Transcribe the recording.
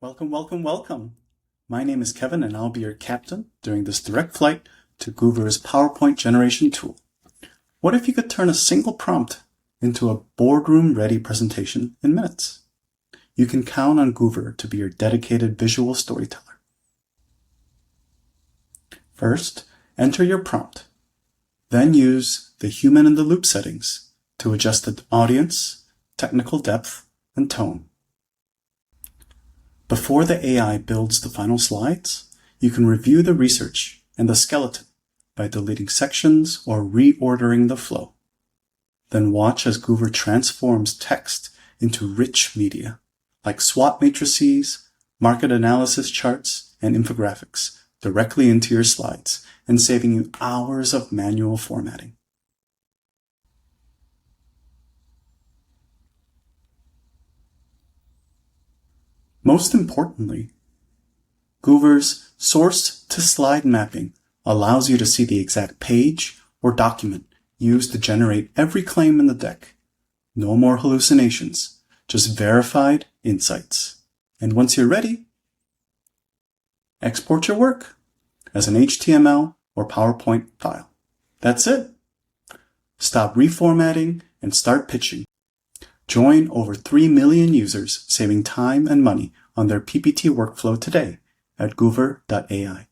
Welcome, welcome, welcome. My name is Kevin and I'll be your captain during this direct flight to Goover's PowerPoint generation tool. What if you could turn a single prompt into a boardroom-ready presentation in minutes? You can count on Goover to be your dedicated visual storyteller. First, enter your prompt. Then use the human-in-the-loop settings to adjust the audience, technical depth, and tone. Before the AI builds the final slides, you can review the research and the skeleton by deleting sections or reordering the flow. Then watch as Goover transforms text into rich media, like SWOT matrices, market analysis charts, and infographics directly into your slides and saving you hours of manual formatting. Most importantly, Goover's source-to-slide mapping allows you to see the exact page or document used to generate every claim in the deck. No more hallucinations, just verified insights. And once you're ready, export your work as an HTML or PowerPoint file. That's it. Stop reformatting and start pitching. Join over 3 million users saving time and money on their PPT workflow today at Goover.ai.